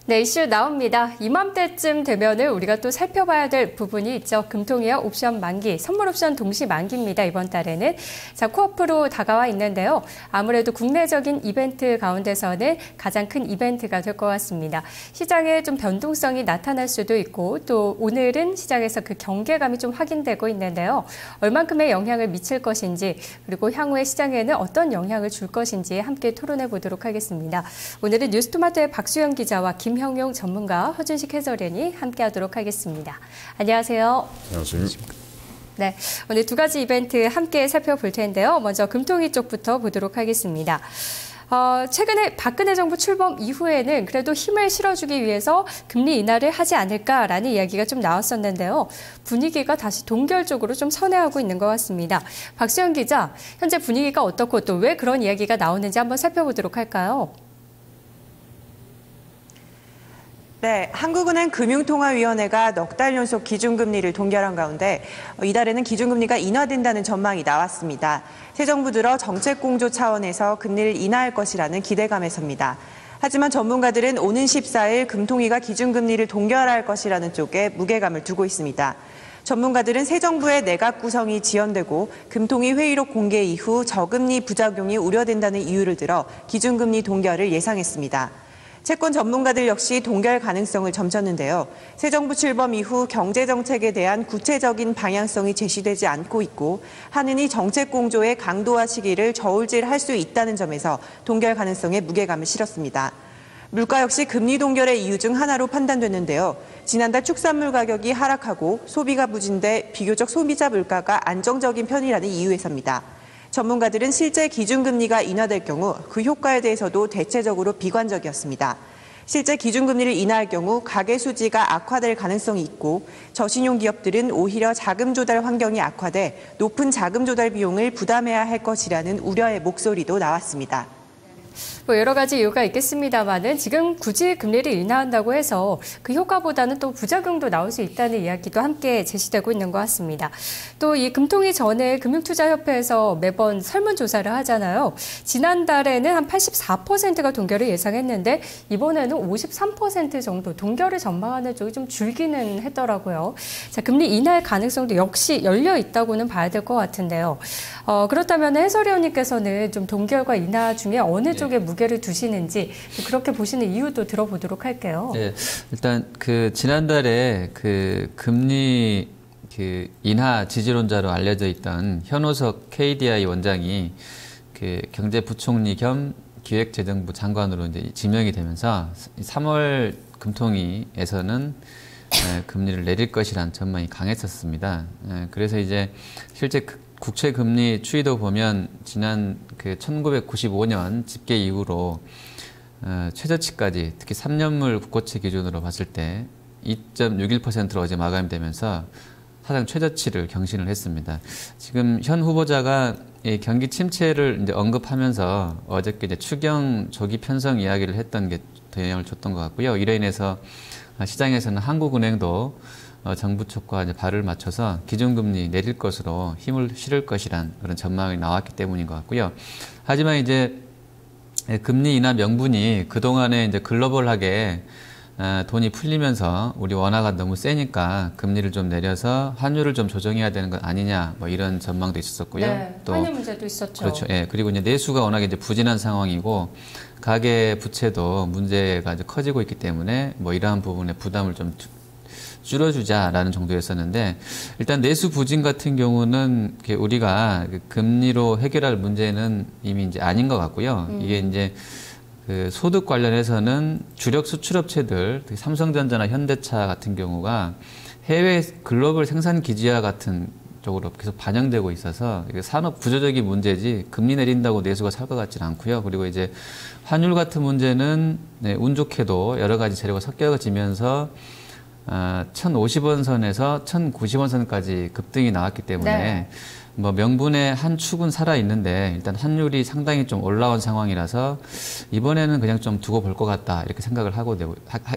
네, 이슈 나옵니다. 이맘때쯤 되면은 우리가 또 살펴봐야 될 부분이 있죠. 금통위와 옵션 만기, 선물 옵션 동시 만기입니다. 이번 달에는. 자, 코앞으로 다가와 있는데요. 아무래도 국내적인 이벤트 가운데서는 가장 큰 이벤트가 될 것 같습니다. 시장에 좀 변동성이 나타날 수도 있고 또 오늘은 시장에서 그 경계감이 좀 확인되고 있는데요. 얼만큼의 영향을 미칠 것인지 그리고 향후에 시장에는 어떤 영향을 줄 것인지 함께 토론해 보도록 하겠습니다. 오늘은 뉴스토마토의 박수영 기자와 김형용 전문가, 허준식 해설위원이 함께하도록 하겠습니다. 안녕하세요. 안녕하십니까. 네, 오늘 두 가지 이벤트 함께 살펴볼 텐데요. 먼저 금통위 쪽부터 보도록 하겠습니다. 최근에 박근혜 정부 출범 이후에는 그래도 힘을 실어주기 위해서 금리 인하를 하지 않을까라는 이야기가 좀 나왔었는데요. 분위기가 다시 동결적으로 좀 선회하고 있는 것 같습니다. 박수영 기자, 현재 분위기가 어떻고 또 왜 그런 이야기가 나오는지 한번 살펴보도록 할까요? 네, 한국은행 금융통화위원회가 넉 달 연속 기준금리를 동결한 가운데 이달에는 기준금리가 인하된다는 전망이 나왔습니다. 새 정부 들어 정책공조 차원에서 금리를 인하할 것이라는 기대감에 섭니다. 하지만 전문가들은 오는 14일 금통위가 기준금리를 동결할 것이라는 쪽에 무게감을 두고 있습니다. 전문가들은 새 정부의 내각 구성이 지연되고 금통위 회의록 공개 이후 저금리 부작용이 우려된다는 이유를 들어 기준금리 동결을 예상했습니다. 채권 전문가들 역시 동결 가능성을 점쳤는데요. 새 정부 출범 이후 경제정책에 대한 구체적인 방향성이 제시되지 않고 있고 한은이 정책 공조의 강도와 시기를 저울질할 수 있다는 점에서 동결 가능성에 무게감을 실었습니다. 물가 역시 금리 동결의 이유 중 하나로 판단됐는데요. 지난달 축산물 가격이 하락하고 소비가 부진돼 비교적 소비자 물가가 안정적인 편이라는 이유에서입니다. 전문가들은 실제 기준금리가 인하될 경우 그 효과에 대해서도 대체적으로 비관적이었습니다. 실제 기준금리를 인하할 경우 가계 수지가 악화될 가능성이 있고 저신용 기업들은 오히려 자금 조달 환경이 악화돼 높은 자금 조달 비용을 부담해야 할 것이라는 우려의 목소리도 나왔습니다. 뭐 여러 가지 이유가 있겠습니다만은 지금 굳이 금리를 인하한다고 해서 그 효과보다는 또 부작용도 나올 수 있다는 이야기도 함께 제시되고 있는 것 같습니다. 또 이 금통위 전에 금융투자협회에서 매번 설문조사를 하잖아요. 지난달에는 한 84%가 동결을 예상했는데 이번에는 53% 정도 동결을 전망하는 쪽이 좀 줄기는 했더라고요. 자, 금리 인하의 가능성도 역시 열려 있다고는 봐야 될 것 같은데요. 그렇다면 해설위원님께서는 좀 동결과 인하 중에 어느 쪽에 무게를 두시는지 그렇게 보시는 이유도 들어보도록 할게요. 네, 일단 지난달에 금리 인하 지지론자로 알려져 있던 현오석 KDI 원장이 경제부총리 겸 기획재정부 장관으로 이제 지명이 되면서 3월 금통위에서는 금리를 내릴 것이라는 전망이 강했었습니다. 그래서 이제 실제 국채 금리 추이도 보면 지난 1995년 집계 이후로 최저치까지 특히 3년물 국고채 기준으로 봤을 때 2.61%로 어제 마감이 되면서 사상 최저치를 경신을 했습니다. 지금 현 후보자가 이 경기 침체를 이제 언급하면서 어저께 이제 추경 조기 편성 이야기를 했던 게 더 영향을 줬던 것 같고요. 이로 인해서 시장에서는 한국은행도 정부 쪽과 이제 발을 맞춰서 기준금리 내릴 것으로 힘을 실을 것이란 그런 전망이 나왔기 때문인 것 같고요. 하지만 이제 금리 인하 명분이 그동안에 이제 글로벌하게 돈이 풀리면서 우리 원화가 너무 세니까 금리를 좀 내려서 환율을 좀 조정해야 되는 것 아니냐 뭐 이런 전망도 있었고요. 네, 또 환율 문제도 있었죠. 그렇죠. 예. 그리고 이제 내수가 워낙에 이제 부진한 상황이고 가계 부채도 문제가 이제 커지고 있기 때문에 뭐 이러한 부분에 부담을 좀 줄여주자라는 정도였었는데 일단 내수 부진 같은 경우는 우리가 금리로 해결할 문제는 이미 이제 아닌 것 같고요. 이게 이제 소득 관련해서는 주력 수출업체들, 특히 삼성전자나 현대차 같은 경우가 해외 글로벌 생산 기지화 같은 쪽으로 계속 반영되고 있어서 산업 구조적인 문제지 금리 내린다고 내수가 살 것 같지는 않고요. 그리고 이제 환율 같은 문제는 운 좋게도 여러 가지 재료가 섞여지면서 1,050원 선에서 1,090원 선까지 급등이 나왔기 때문에 뭐 명분의 한 축은 살아 있는데 일단 환율이 상당히 좀 올라온 상황이라서 이번에는 그냥 좀 두고 볼 것 같다 이렇게 생각을 하고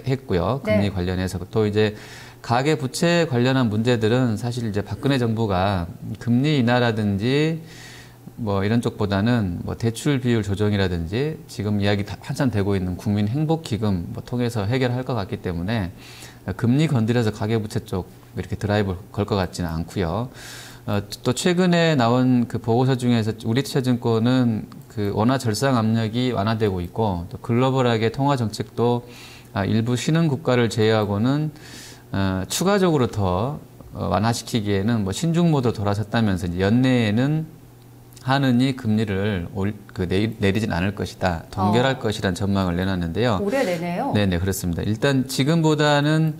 했고요. 금리 관련해서 또 이제 가계 부채 관련한 문제들은 사실 이제 박근혜 정부가 금리 인하라든지 뭐 이런 쪽보다는 뭐 대출 비율 조정이라든지 지금 이야기 한참 되고 있는 국민 행복기금 뭐 통해서 해결할 것 같기 때문에 금리 건드려서 가계부채 쪽 이렇게 드라이브를 걸 것 같지는 않고요. 또 최근에 나온 그 보고서 중에서 우리투자증권은 그 원화 절상 압력이 완화되고 있고 또 글로벌하게 통화 정책도 일부 신흥 국가를 제외하고는 추가적으로 더 완화시키기에는 뭐 신중 모드로 돌아섰다면서 이제 연내에는 한은이 금리를 내리진 않을 것이다. 동결할 것이라는 전망을 내놨는데요. 올해 내내요? 네네, 그렇습니다. 일단 지금보다는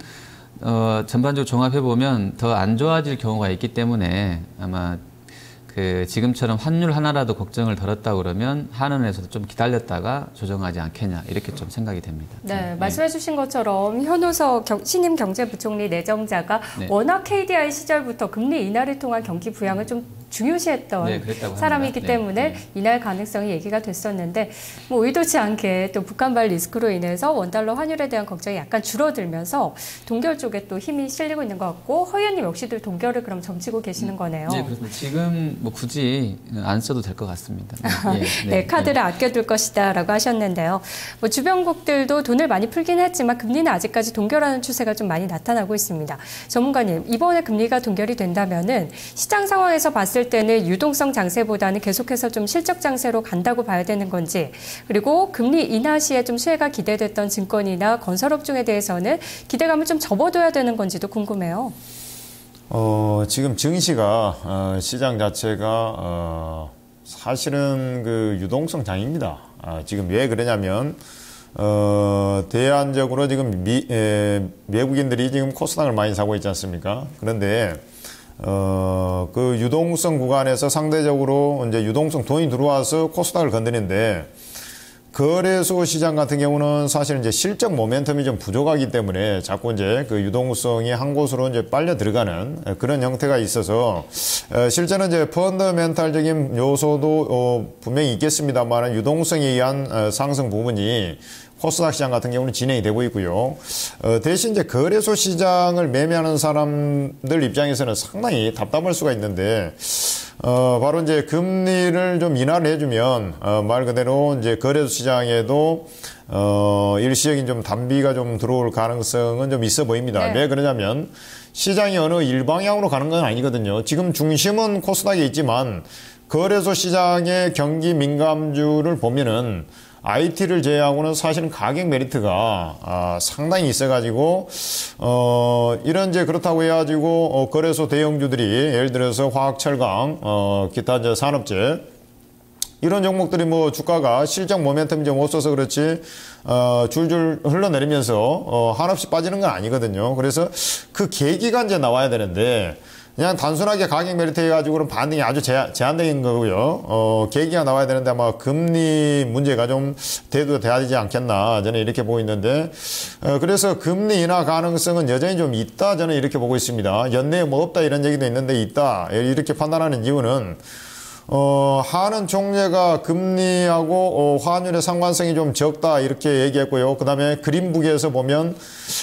전반적으로 종합해보면 더 안 좋아질 경우가 있기 때문에 아마 그 지금처럼 환율 하나라도 걱정을 덜었다 그러면 한은에서도 좀 기다렸다가 조정하지 않겠냐 이렇게 좀 생각이 됩니다. 네, 말씀해 주신 것처럼 현우석 신임 경제부총리 내정자가 네. 워낙 KDI 시절부터 금리 인하를 통한 경기 부양을 좀 중요시했던 사람이기 때문에 인할 가능성이 얘기가 됐었는데 뭐 의도치 않게 또 북한발 리스크로 인해서 원달러 환율에 대한 걱정이 약간 줄어들면서 동결 쪽에 또 힘이 실리고 있는 것 같고 허 의원님 역시도 동결을 그럼 점치고 계시는 거네요. 네, 그렇습니다. 지금 뭐 굳이 안 써도 될 것 같습니다. 네, 카드를 아껴둘 것이다라고 하셨는데요. 뭐 주변국들도 돈을 많이 풀긴 했지만 금리는 아직까지 동결하는 추세가 좀 많이 나타나고 있습니다. 전문가님, 이번에 금리가 동결이 된다면은 시장 상황에서 봤을 때는 유동성 장세보다는 계속해서 좀 실적 장세로 간다고 봐야 되는 건지, 그리고 금리 인하 시에 좀 수혜가 기대됐던 증권이나 건설업종에 대해서는 기대감을 좀 접어둬야 되는 건지도 궁금해요. 지금 증시가 시장 자체가 사실은 그 유동성 장입니다. 지금 왜 그러냐면 대안적으로 지금 외국인들이 지금 코스닥을 많이 사고 있지 않습니까? 그런데 그 유동성 구간에서 상대적으로 이제 유동성 돈이 들어와서 코스닥을 건드리는데 거래소 시장 같은 경우는 사실 이제 실적 모멘텀이 좀 부족하기 때문에 자꾸 이제 그 유동성이 한 곳으로 이제 빨려 들어가는 그런 형태가 있어서 실제는 이제 펀더멘탈적인 요소도 분명히 있겠습니다만 유동성에 의한 상승 부분이 코스닥 시장 같은 경우는 진행이 되고 있고요. 대신 이제 거래소 시장을 매매하는 사람들 입장에서는 상당히 답답할 수가 있는데, 바로 이제 금리를 좀 인하를 해주면, 말 그대로 이제 거래소 시장에도, 일시적인 좀 단비가 좀 들어올 가능성은 좀 있어 보입니다. 네. 왜 그러냐면, 시장이 어느 일방향으로 가는 건 아니거든요. 지금 중심은 코스닥에 있지만, 거래소 시장의 경기 민감주를 보면은, IT를 제외하고는 사실은 가격 메리트가 상당히 있어가지고 이런 이제 그렇다고 해가지고 거래소 대형주들이 예를 들어서 화학, 철강, 기타 이제 산업재 이런 종목들이 뭐 주가가 실적 모멘텀이 좀 없어서 그렇지 줄줄 흘러내리면서 한없이 빠지는 건 아니거든요. 그래서 그 계기가 이제 나와야 되는데. 그냥 단순하게 가격 메리트 해가지고는 반등이 아주 제한적인 거고요. 계기가 나와야 되는데 아마 금리 문제가 좀 대두돼야 되지 않겠나 저는 이렇게 보고 있는데 그래서 금리 인하 가능성은 여전히 좀 있다 저는 이렇게 보고 있습니다. 연내에 뭐 없다 이런 얘기도 있는데 있다 이렇게 판단하는 이유는 한은 총재가 금리하고 환율의 상관성이 좀 적다 이렇게 얘기했고요. 그 다음에 그린북에서 보면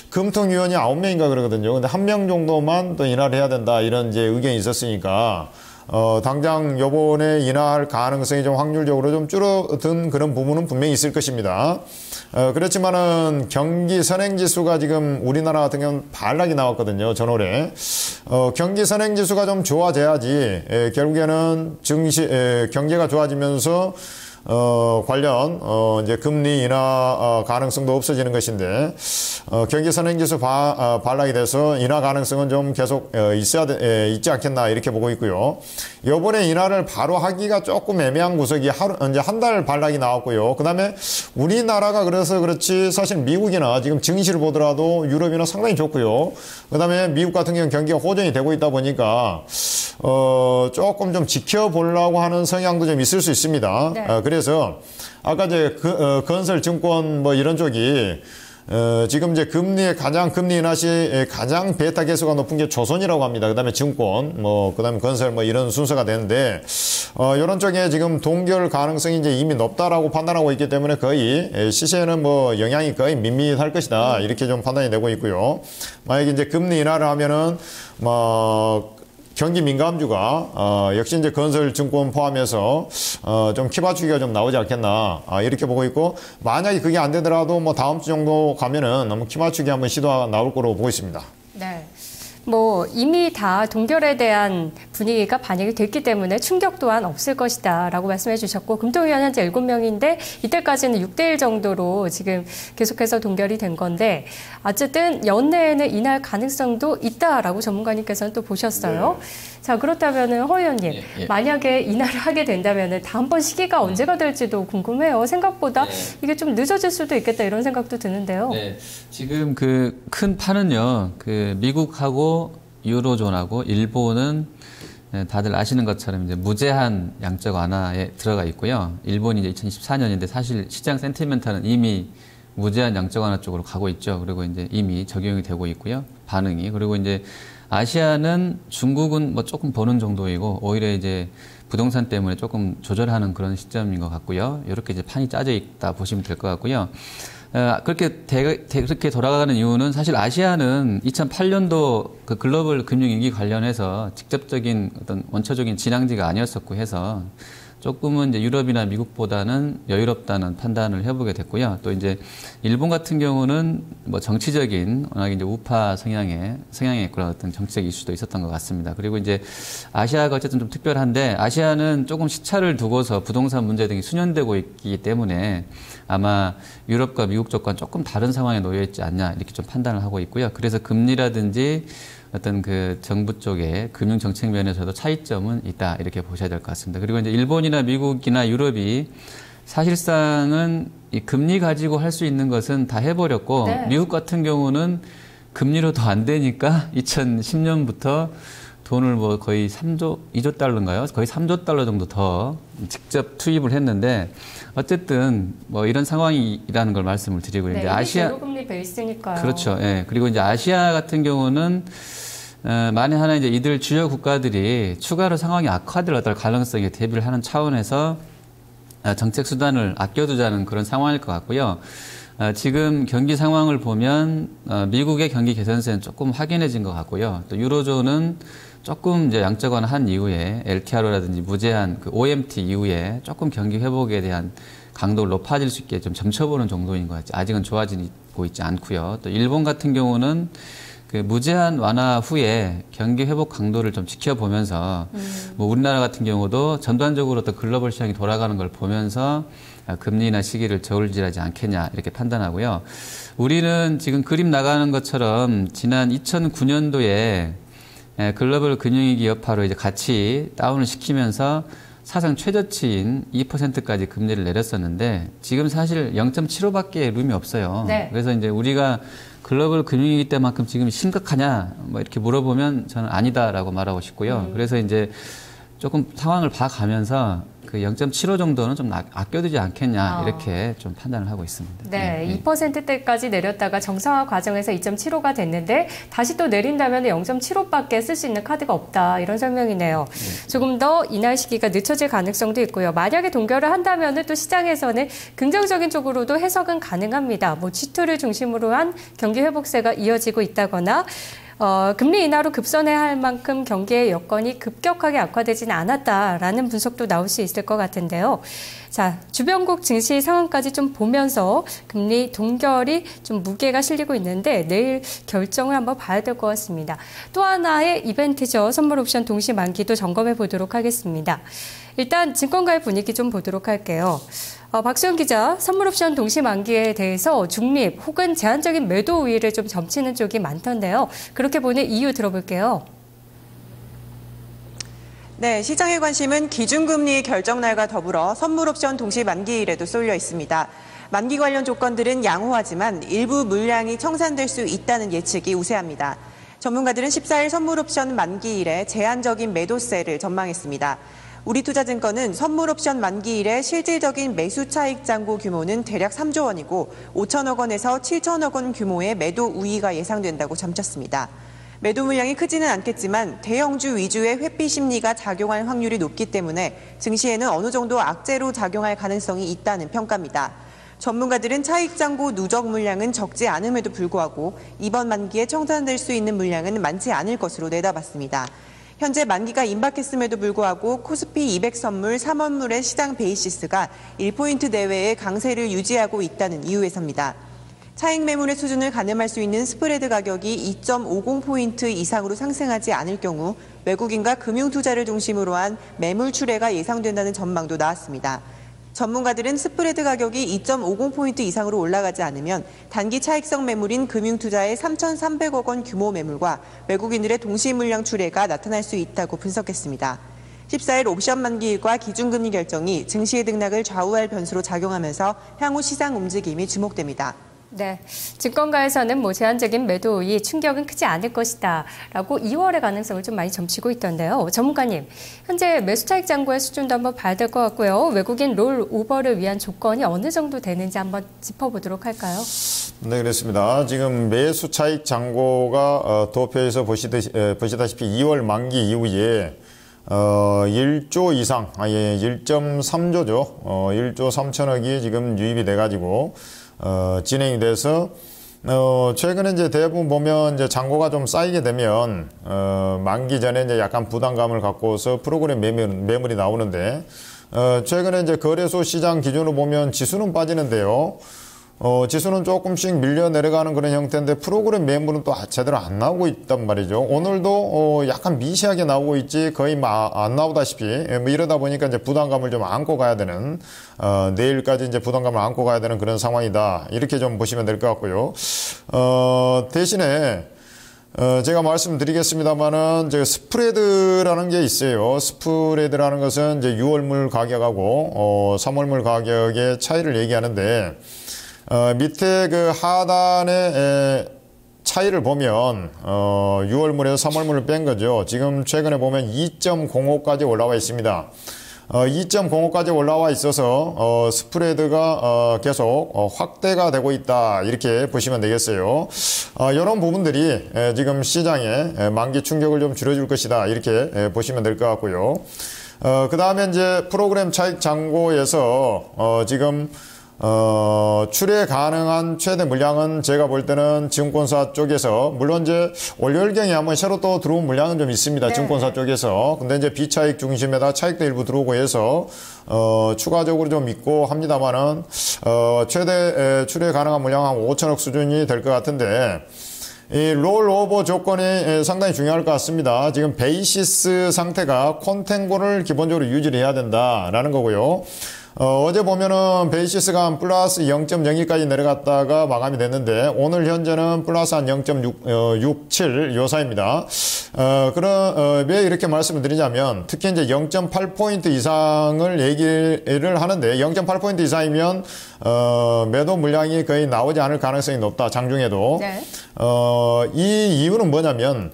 금통위원이 9명인가 그러거든요. 근데 1명 정도만 또 인하를 해야 된다 이런 이제 의견이 있었으니까 당장 요번에 인하할 가능성이 좀 확률적으로 좀 줄어든 그런 부분은 분명히 있을 것입니다. 그렇지만은 경기 선행지수가 지금 우리나라 같은 경우는 반락이 나왔거든요. 전월에. 경기 선행지수가 좀 좋아져야지, 결국에는 경제가 좋아지면서 관련, 이제 금리 인하, 가능성도 없어지는 것인데, 경기 선행지수 반락이 돼서 인하 가능성은 좀 계속, 있지 않겠나, 이렇게 보고 있고요. 요번에 인하를 바로 하기가 조금 애매한 구석이 이제 한 달 반락이 나왔고요. 그 다음에 우리나라가 그래서 그렇지, 사실 미국이나 지금 증시를 보더라도 유럽이나 상당히 좋고요. 그 다음에 미국 같은 경우는 경기가 호전이 되고 있다 보니까, 조금 좀 지켜보려고 하는 성향도 좀 있을 수 있습니다. 네. 그래서 아까 이제 건설 증권 뭐 이런 쪽이 지금 이제 금리 인하 시 가장 베타 개수가 높은 게 조선이라고 합니다. 그다음에 증권, 그다음에 건설 이런 순서가 되는데 이런 쪽에 지금 동결 가능성이 이제 이미 높다라고 판단하고 있기 때문에 거의 시세는 영향이 거의 밋밋할 것이다 이렇게 좀 판단이 되고 있고요. 만약에 이제 금리 인하를 하면은 경기 민감주가 역시 이제 건설증권 포함해서 좀 키 맞추기가 좀 나오지 않겠나 이렇게 보고 있고, 만약에 그게 안 되더라도 뭐 다음 주 정도 가면은 너무 키 맞추기 한번 시도가 나올 거로 보고 있습니다. 네. 뭐 이미 다 동결에 대한 분위기가 반영이 됐기 때문에 충격 또한 없을 것이다라고 말씀해 주셨고, 금통위원 현재 7명인데 이때까지는 6대1 정도로 지금 계속해서 동결이 된 건데, 어쨌든 연내에는 인할 가능성도 있다라고 전문가님께서는 또 보셨어요. 네. 자, 그렇다면은 허 의원님, 만약에 인하를 하게 된다면은 다음번 시기가 언제가 될지도 궁금해요. 생각보다 이게 좀 늦어질 수도 있겠다 이런 생각도 드는데요. 네. 지금 그 큰 판은요, 그 미국하고 유로존하고 일본은 다들 아시는 것처럼 이제 무제한 양적 완화에 들어가 있고요. 일본이 이제 2014년인데 사실 시장 센티멘트는 이미 무제한 양적 완화 쪽으로 가고 있죠. 그리고 이제 이미 적용이 되고 있고요. 반응이. 그리고 이제 아시아는 중국은 뭐 조금 보는 정도이고, 오히려 이제 부동산 때문에 조금 조절하는 그런 시점인 것 같고요. 이렇게 이제 판이 짜져 있다 보시면 될 것 같고요. 그렇게 돌아가는 이유는 사실 아시아는 2008년도 그 글로벌 금융위기 관련해서 직접적인 어떤 원초적인 진앙지가 아니었었고 해서 조금은 이제 유럽이나 미국보다는 여유롭다는 판단을 해보게 됐고요. 또 이제 일본 같은 경우는 뭐 정치적인 워낙 이제 우파 성향의 그런 어떤 정치적 이슈도 있었던 것 같습니다. 그리고 이제 아시아가 어쨌든 좀 특별한데, 아시아는 조금 시차를 두고서 부동산 문제 등이 수년되고 있기 때문에 아마 유럽과 미국 쪽과는 조금 다른 상황에 놓여 있지 않냐 이렇게 좀 판단을 하고 있고요. 그래서 금리라든지 어떤 그 정부 쪽의 금융 정책 면에서도 차이점은 있다 이렇게 보셔야 될 것 같습니다. 그리고 이제 일본이나 미국이나 유럽이 사실상은 이 금리 가지고 할 수 있는 것은 다 해버렸고, 네. 미국 같은 경우는 금리로 더 안 되니까 2010년부터 돈을 뭐 거의 2조 달러인가요? 거의 3조 달러 정도 더 직접 투입을 했는데, 어쨌든 뭐 이런 상황이라는 걸 말씀을 드리고, 네, 이제 아시아 제로금리 베이스니까요. 그렇죠. 예. 그리고 이제 아시아 같은 경우는 만에 하나 이제 이들 주요 국가들이 추가로 상황이 악화될 가능성에 대비를 하는 차원에서 정책 수단을 아껴두자는 그런 상황일 것 같고요. 지금 경기 상황을 보면 미국의 경기 개선세는 조금 확연해진 것 같고요. 또 유로존은 조금 이제 양적 완화한 이후에 LTRO라든지 무제한 그 OMT 이후에 조금 경기 회복에 대한 강도를 높아질 수 있게 좀 점쳐보는 정도인 것 같지, 아직은 좋아지고 있지 않고요. 또 일본 같은 경우는 그 무제한 완화 후에 경기 회복 강도를 좀 지켜보면서 뭐 우리나라 같은 경우도 전반적으로 또 글로벌 시장이 돌아가는 걸 보면서 금리나 시기를 저울질하지 않겠냐 이렇게 판단하고요. 우리는 지금 그림 나가는 것처럼 지난 2009년도에 글로벌 금융위기 여파로 이제 같이 다운을 시키면서 사상 최저치인 2%까지 금리를 내렸었는데, 지금 사실 0.75밖에 룸이 없어요. 네. 그래서 이제 우리가 글로벌 금융위기 때만큼 지금 심각하냐 뭐 이렇게 물어보면 저는 아니다라고 말하고 싶고요. 그래서 이제 조금 상황을 봐가면서 그 0.75 정도는 좀 아껴두지 않겠냐 이렇게 좀 판단을 하고 있습니다. 네, 2%대까지 내렸다가 정상화 과정에서 2.75가 됐는데 다시 또 내린다면 0.75밖에 쓸 수 있는 카드가 없다 이런 설명이네요. 조금 더 인하 시기가 늦춰질 가능성도 있고요. 만약에 동결을 한다면 또 시장에서는 긍정적인 쪽으로도 해석은 가능합니다. 뭐 G2를 중심으로 한 경기 회복세가 이어지고 있다거나 금리 인하로 급선회해야 할 만큼 경기의 여건이 급격하게 악화되지는 않았다라는 분석도 나올 수 있을 것 같은데요. 자, 주변국 증시 상황까지 좀 보면서 금리 동결이 좀 무게가 실리고 있는데 내일 결정을 한번 봐야 될 것 같습니다. 또 하나의 이벤트죠. 선물 옵션 동시 만기도 점검해 보도록 하겠습니다. 일단 증권가의 분위기 좀 보도록 할게요. 박수영 기자, 선물옵션 동시 만기에 대해서 중립 혹은 제한적인 매도 우위를 좀 점치는 쪽이 많던데요. 그렇게 보는 이유 들어볼게요. 네, 시장의 관심은 기준금리 결정날과 더불어 선물옵션 동시 만기일에도 쏠려 있습니다. 만기 관련 조건들은 양호하지만 일부 물량이 청산될 수 있다는 예측이 우세합니다. 전문가들은 14일 선물옵션 만기일에 제한적인 매도세를 전망했습니다. 우리투자증권은 선물옵션 만기일의 실질적인 매수 차익 잔고 규모는 대략 3조 원이고 5천억 원에서 7천억 원 규모의 매도 우위가 예상된다고 점쳤습니다. 매도 물량이 크지는 않겠지만 대형주 위주의 회피 심리가 작용할 확률이 높기 때문에 증시에는 어느 정도 악재로 작용할 가능성이 있다는 평가입니다. 전문가들은 차익 잔고 누적 물량은 적지 않음에도 불구하고 이번 만기에 청산될 수 있는 물량은 많지 않을 것으로 내다봤습니다. 현재 만기가 임박했음에도 불구하고 코스피 200 선물 3원물의 시장 베이시스가 1포인트 내외의 강세를 유지하고 있다는 이유에서입니다. 차익 매물의 수준을 가늠할 수 있는 스프레드 가격이 2.50포인트 이상으로 상승하지 않을 경우 외국인과 금융투자를 중심으로 한 매물 출회가 예상된다는 전망도 나왔습니다. 전문가들은 스프레드 가격이 2.50포인트 이상으로 올라가지 않으면 단기 차익성 매물인 금융투자의 3,300억 원 규모 매물과 외국인들의 동시 물량 출회가 나타날 수 있다고 분석했습니다. 14일 옵션 만기일과 기준금리 결정이 증시의 등락을 좌우할 변수로 작용하면서 향후 시장 움직임이 주목됩니다. 네, 증권가에서는 제한적인 매도의 충격은 크지 않을 것이다 라고 2월의 가능성을 좀 많이 점치고 있던데요. 전문가님, 현재 매수 차익 잔고의 수준도 한번 봐야 될 것 같고요. 외국인 롤오버를 위한 조건이 어느 정도 되는지 한번 짚어보도록 할까요? 네, 그렇습니다. 지금 매수 차익 잔고가 도표에서 보시다시피 2월 만기 이후에 1조 이상, 1.3조죠. 1조 3천억이 지금 유입이 돼가지고 진행이 돼서 최근에 이제 대부분 보면 이제 잔고가 좀 쌓이게 되면 만기 전에 이제 약간 부담감을 갖고서 프로그램 매물이 나오는데 최근에 이제 거래소 시장 기준으로 보면 지수는 빠지는데요. 지수는 조금씩 밀려 내려가는 그런 형태인데 프로그램 매물은 또 제대로 안 나오고 있단 말이죠. 오늘도 약간 미세하게 나오고 있지 거의 안 나오다시피 이러다 보니까 이제 부담감을 좀 안고 가야 되는 내일까지 이제 부담감을 안고 가야 되는 그런 상황이다. 이렇게 좀 보시면 될 것 같고요. 대신에 제가 말씀드리겠습니다만은 스프레드라는 게 있어요. 스프레드라는 것은 이제 6월물 가격하고 3월물 가격의 차이를 얘기하는데 밑에 그 하단의 차이를 보면 6월물에서 3월물을 뺀 거죠. 지금 최근에 보면 2.05까지 올라와 있습니다. 2.05까지 올라와 있어서 스프레드가 계속 확대가 되고 있다 이렇게 보시면 되겠어요. 이런 부분들이 지금 시장에 만기 충격을 좀 줄여줄 것이다 이렇게 보시면 될 것 같고요. 그 다음에 이제 프로그램 차익 잔고에서 지금 출회 가능한 최대 물량은 제가 볼 때는 증권사 쪽에서 물론 이제 월요일경에 한번 새로 또 들어온 물량은 좀 있습니다. 네. 증권사 쪽에서. 근데 이제 비차익 중심에다 차익도 일부 들어오고 해서 추가적으로 좀 있고 합니다만은 최대 출회 가능한 물량 한 5천억 수준이 될 것 같은데 이 롤오버 조건이 상당히 중요할 것 같습니다. 지금 베이시스 상태가 콘텐고를 기본적으로 유지를 해야 된다라는 거고요. 어제 보면은 베이시스가 한 플러스 0.02까지 내려갔다가 마감이 됐는데 오늘 현재는 플러스 한 0.67 요 사이입니다. 왜 이렇게 말씀을 드리냐면 특히 이제 0.8포인트 이상을 얘기를 하는데 0.8포인트 이상이면 매도 물량이 거의 나오지 않을 가능성이 높다. 장중에도. 네. 이 이유는 뭐냐면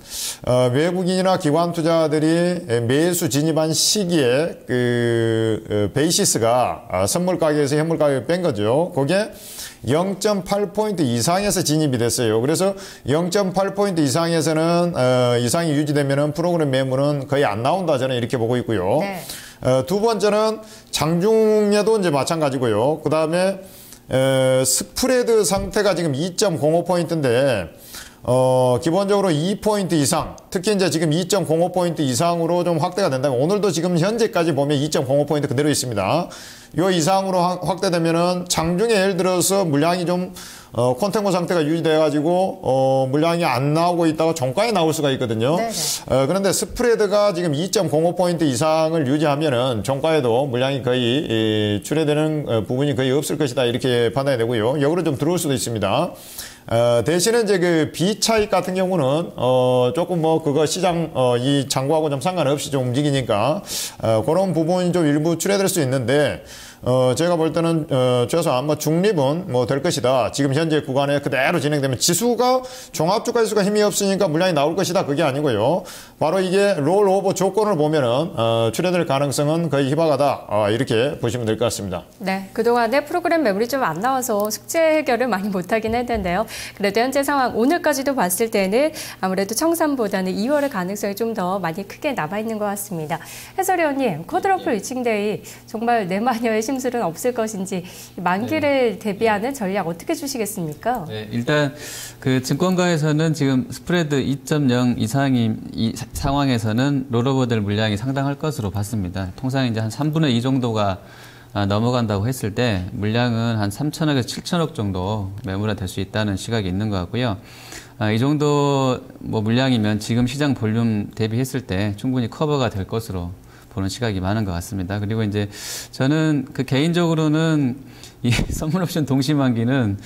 외국인이나 기관 투자들이 매수 진입한 시기에 그 베이시스가 선물 가격에서 현물 가격을 뺀 거죠. 그게 0.8포인트 이상에서 진입이 됐어요. 그래서 0.8포인트 이상에서는 이상이 유지되면은 프로그램 매물은 거의 안 나온다 저는 이렇게 보고 있고요. 네. 두 번째는 장중에도 이제 마찬가지고요. 그 다음에 스프레드 상태가 지금 2.05포인트인데 기본적으로 2포인트 이상, 특히 이제 지금 2.05포인트 이상으로 좀 확대가 된다면 오늘도 지금 현재까지 보면 2.05포인트 그대로 있습니다. 요 이상으로 확대되면은 장중에 예를 들어서 물량이 좀 콘텐고 상태가 유지돼가지고 물량이 안 나오고 있다가 종가에 나올 수가 있거든요. 그런데 스프레드가 지금 2.05포인트 이상을 유지하면은 종가에도 물량이 거의 출회되는 부분이 거의 없을 것이다 이렇게 판단이 되고요. 역으로 좀 들어올 수도 있습니다. 대신에 이제 그 비차익 같은 경우는 조금 그거 시장 이 장고하고 좀 상관없이 좀 움직이니까 그런 부분이 좀 일부 출회될 수 있는데 제가 볼 때는 최소한 중립은 될 것이다. 지금 현재 구간에 그대로 진행되면 지수가 종합주가 지수가 힘이 없으니까 물량이 나올 것이다. 그게 아니고요. 바로 이게 롤오버 조건을 보면은 출회될 가능성은 거의 희박하다. 이렇게 보시면 될 것 같습니다. 네, 그동안에 프로그램 매물이 좀 안 나와서 숙제 해결을 많이 못하긴 했는데요. 그래도 현재 상황 오늘까지도 봤을 때는 아무래도 청산보다는 2월의 가능성이 좀 더 많이 크게 남아있는 것 같습니다. 해설위원님, 쿼드러플 위칭데이 정말 내 마녀의 의심스러운 없을 것인지 만기를 대비하는 전략 어떻게 주시겠습니까? 네, 일단 그 증권가에서는 지금 스프레드 2.0 이상인 이 상황에서는 롤오버될 물량이 상당할 것으로 봤습니다. 통상 이제 한 3분의 2 정도가 넘어간다고 했을 때 물량은 한 3천억에서 7천억 정도 매물화 될 수 있다는 시각이 있는 것 같고요. 이 정도 뭐 물량이면 지금 시장 볼륨 대비했을 때 충분히 커버가 될 것으로 보는 시각이 많은 것 같습니다. 그리고 이제 저는 그 개인적으로는 이 선물 옵션 동시 만기는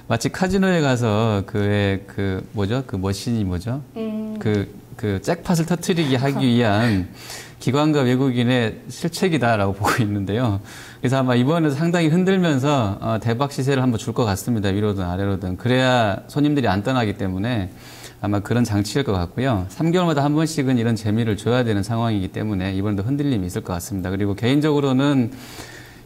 마치 카지노에 가서 그 머신이 뭐죠? 그 잭팟을 터뜨리게 하기 위한 기관과 외국인의 실책이다라고 보고 있는데요. 그래서 아마 이번에 상당히 흔들면서 대박 시세를 한번 줄 것 같습니다. 위로든 아래로든. 그래야 손님들이 안 떠나기 때문에 아마 그런 장치일 것 같고요. 3개월마다 한 번씩은 이런 재미를 줘야 되는 상황이기 때문에 이번에도 흔들림이 있을 것 같습니다. 그리고 개인적으로는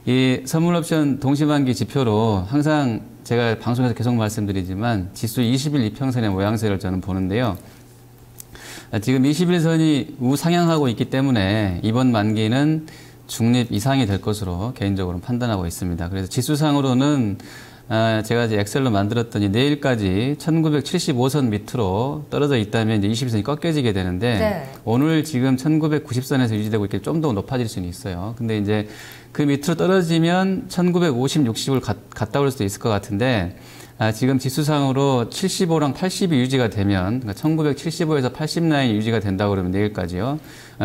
이 선물 옵션 동시만기 지표로 항상 제가 방송에서 계속 말씀드리지만 지수 20일 이평선의 모양새를 저는 보는데요. 지금 21선이 우상향하고 있기 때문에 이번 만기는 중립 이상이 될 것으로 개인적으로 판단하고 있습니다. 그래서 지수상으로는 제가 이제 엑셀로 만들었더니 내일까지 1975선 밑으로 떨어져 있다면 이제 21선이 꺾여지게 되는데 네. 오늘 지금 1990선에서 유지되고 있기 좀 더 높아질 수는 있어요. 근데 이제 그 밑으로 떨어지면 1950, 60을 갔다 올 수도 있을 것 같은데 지금 지수상으로 75랑 80이 유지가 되면 그러니까 1975에서 80 라인이 유지가 된다고 그러면 내일까지요.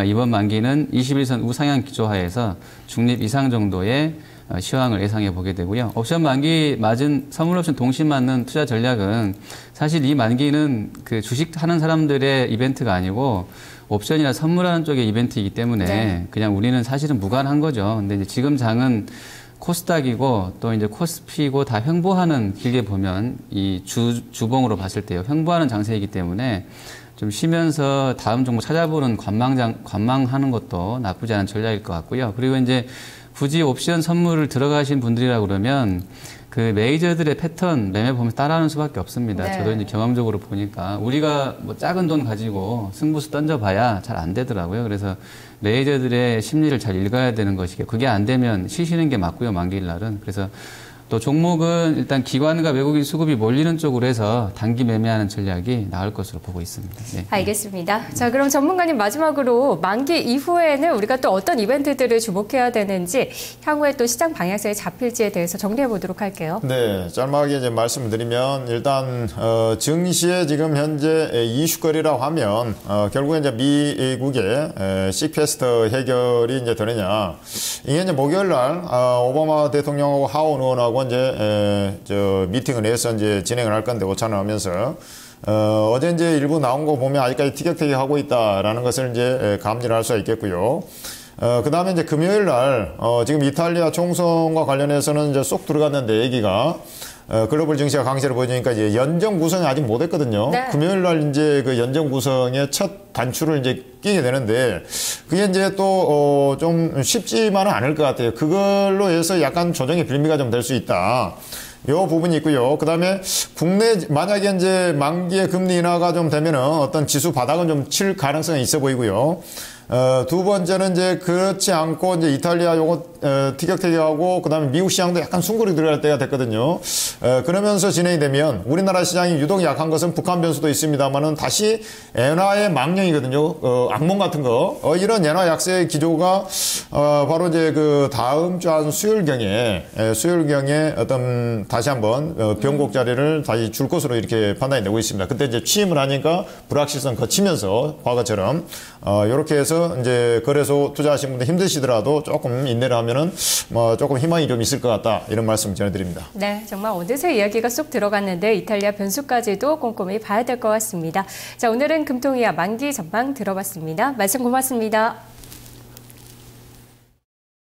이번 만기는 21선 우상향 기조하에서 중립 이상 정도의 시황을 예상해 보게 되고요. 옵션 만기 맞은 선물 옵션 동시 맞는 투자 전략은 사실 이 만기는 그 주식 하는 사람들의 이벤트가 아니고 옵션이나 선물하는 쪽의 이벤트이기 때문에 네. 그냥 우리는 사실은 무관한 거죠. 근데 이제 지금 장은 코스닥이고 또 이제 코스피고 다 횡보하는 길게 보면 이 주봉으로 봤을 때요. 횡보하는 장세이기 때문에 좀 쉬면서 다음 종목 찾아보는 관망하는 것도 나쁘지 않은 전략일 것 같고요. 그리고 이제 굳이 옵션 선물을 들어가신 분들이라 그러면 그 메이저들의 패턴 매매 보면서 따라하는 수밖에 없습니다. 네. 저도 이제 경험적으로 보니까 우리가 뭐 작은 돈 가지고 승부수 던져봐야 잘 안 되더라고요. 그래서 메이저들의 심리를 잘 읽어야 되는 것이고 그게 안 되면 쉬시는 게 맞고요. 만기일 날은. 그래서 또 종목은 일단 기관과 외국인 수급이 몰리는 쪽으로 해서 단기 매매하는 전략이 나을 것으로 보고 있습니다. 네. 알겠습니다. 자, 그럼 전문가님 마지막으로 만기 이후에는 우리가 또 어떤 이벤트들을 주목해야 되는지 향후에 또 시장 방향성이 잡힐지에 대해서 정리해 보도록 할게요. 네, 짧게 이제 말씀드리면 일단 증시에 지금 현재 이슈거리라고 하면 결국에 이제 미국의 시퀘스터 해결이 이제 되느냐. 이게 이제 목요일 날 오바마 대통령하고 하원 의원하고 이제 미팅을 해서 이제 진행을 할 건데 오찬을 하면서 어제 이제 일부 나온 거 보면 아직까지 티격태격하고 있다라는 것을 이제 감지를 할 수가 있겠고요. 그 다음에 이제 금요일 날 지금 이탈리아 총선과 관련해서는 이제 쏙 들어갔는데 얘기가 글로벌 증시가 강세를 보여주니까 이제 연정 구성이 아직 못 했거든요. 네. 금요일 날 이제 그 연정 구성의 첫 단추를 이제 끼게 되는데 그게 이제 또 좀 쉽지만은 않을 것 같아요. 그걸로 해서 약간 조정의 빌미가 좀 될 수 있다. 요 부분이 있고요. 그 다음에 국내, 만약에 이제 만기의 금리 인하가 좀 되면은 어떤 지수 바닥은 좀 칠 가능성이 있어 보이고요. 두 번째는 이제 그렇지 않고 이제 이탈리아 요거 티격태격하고 그다음에 미국 시장도 약간 숨고리 들어갈 때가 됐거든요. 그러면서 진행이 되면 우리나라 시장이 유독 약한 것은 북한 변수도 있습니다만은 다시 엔화의 망령이거든요. 악몽 같은 거. 이런 엔화 약세 기조가 바로 이제 그 다음 주 한 수요일경에 어떤 다시 한번 변곡 자리를 다시 줄 것으로 이렇게 판단이 되고 있습니다. 그때 이제 취임을 하니까 불확실성 거치면서 과거처럼 이렇게 해서 이제 거래소 투자하신 분들 힘드시더라도 조금 인내를 하면은 뭐 조금 희망이 좀 있을 것 같다 이런 말씀 전해드립니다. 네, 정말 어느새 이야기가 쏙 들어갔는데 이탈리아 변수까지도 꼼꼼히 봐야 될 것 같습니다. 자, 오늘은 금통위와 만기 전망 들어봤습니다. 말씀 고맙습니다.